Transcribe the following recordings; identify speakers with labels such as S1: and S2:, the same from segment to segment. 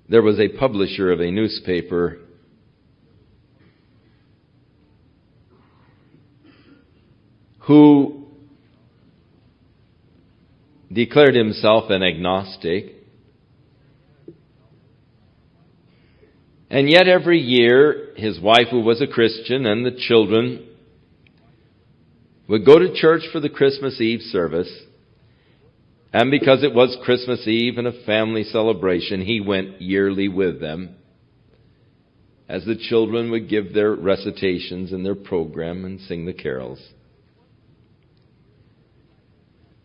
S1: there was a publisher of a newspaper who declared himself an agnostic. And yet every year, his wife, who was a Christian, and the children would go to church for the Christmas Eve service. And because it was Christmas Eve and a family celebration, he went yearly with them as the children would give their recitations and their program and sing the carols.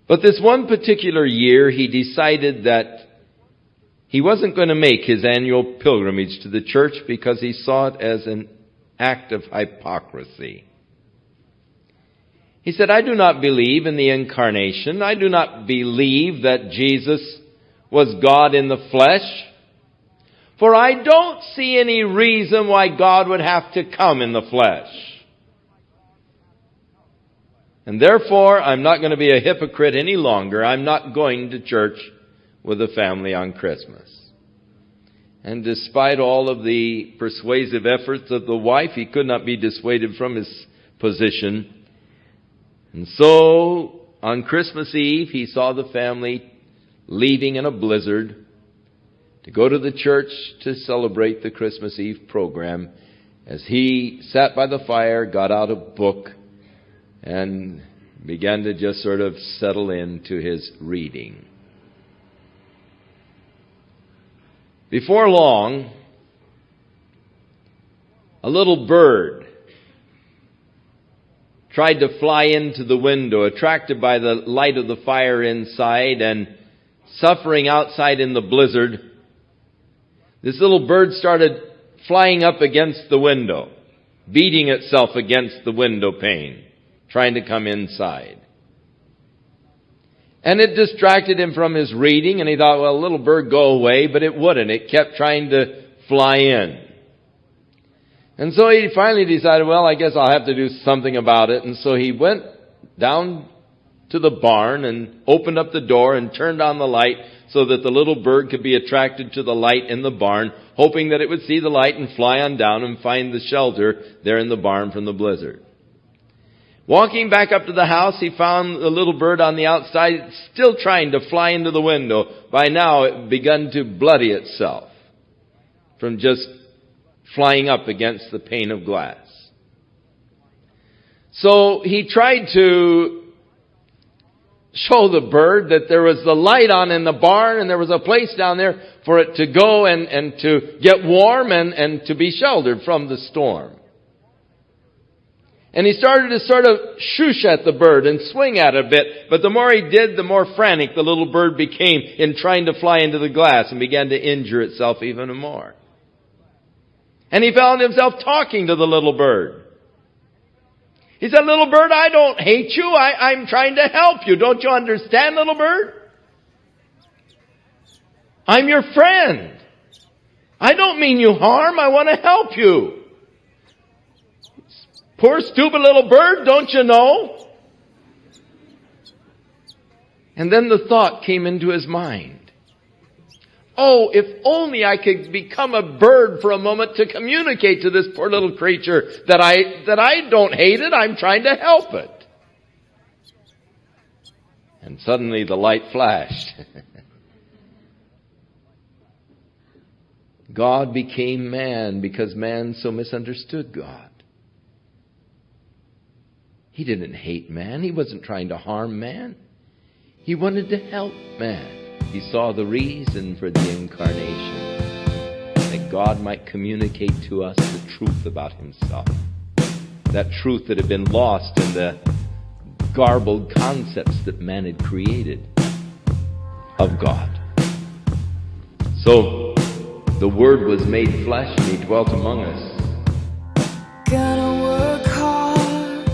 S1: But this one particular year, he decided that he wasn't going to make his annual pilgrimage to the church because he saw it as an act of hypocrisy. He said, I do not believe in the incarnation. I do not believe that Jesus was God in the flesh. For I don't see any reason why God would have to come in the flesh. And therefore, I'm not going to be a hypocrite any longer. I'm not going to church with the family on Christmas. And despite all of the persuasive efforts of the wife, he could not be dissuaded from his position. And so, on Christmas Eve, he saw the family leaving in a blizzard to go to the church to celebrate the Christmas Eve program. As he sat by the fire, got out a book, and began to just sort of settle into his reading. Before long, a little bird tried to fly into the window, attracted by the light of the fire inside and suffering outside in the blizzard. This little bird started flying up against the window, beating itself against the window pane, trying to come inside. And it distracted him from his reading, and he thought, well, little bird, go away, but it wouldn't. It kept trying to fly in. And so he finally decided, well, I guess I'll have to do something about it. And so he went down to the barn and opened up the door and turned on the light so that the little bird could be attracted to the light in the barn, hoping that it would see the light and fly on down and find the shelter there in the barn from the blizzard. Walking back up to the house, he found the little bird on the outside, still trying to fly into the window. By now, it had begun to bloody itself from just flying up against the pane of glass. So he tried to show the bird that there was the light on in the barn and there was a place down there for it to go and to get warm and to be sheltered from the storm. And he started to sort of shoosh at the bird and swing at it a bit. But the more he did, the more frantic the little bird became in trying to fly into the glass and began to injure itself even more. And he found himself talking to the little bird. He said, little bird, I don't hate you. I'm trying to help you. Don't you understand, little bird? I'm your friend. I don't mean you harm. I want to help you. Poor stupid little bird, don't you know? And then the thought came into his mind. Oh, if only I could become a bird for a moment to communicate to this poor little creature that I don't hate it, I'm trying to help it. And suddenly the light flashed. God became man because man so misunderstood God. He didn't hate man. He wasn't trying to harm man. He wanted to help man. He saw the reason for the incarnation, that God might communicate to us the truth about himself. That truth that had been lost in the garbled concepts that man had created of God. So, the Word was made flesh and he dwelt among us.
S2: Gonna work hard,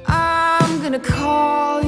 S2: I'm gonna call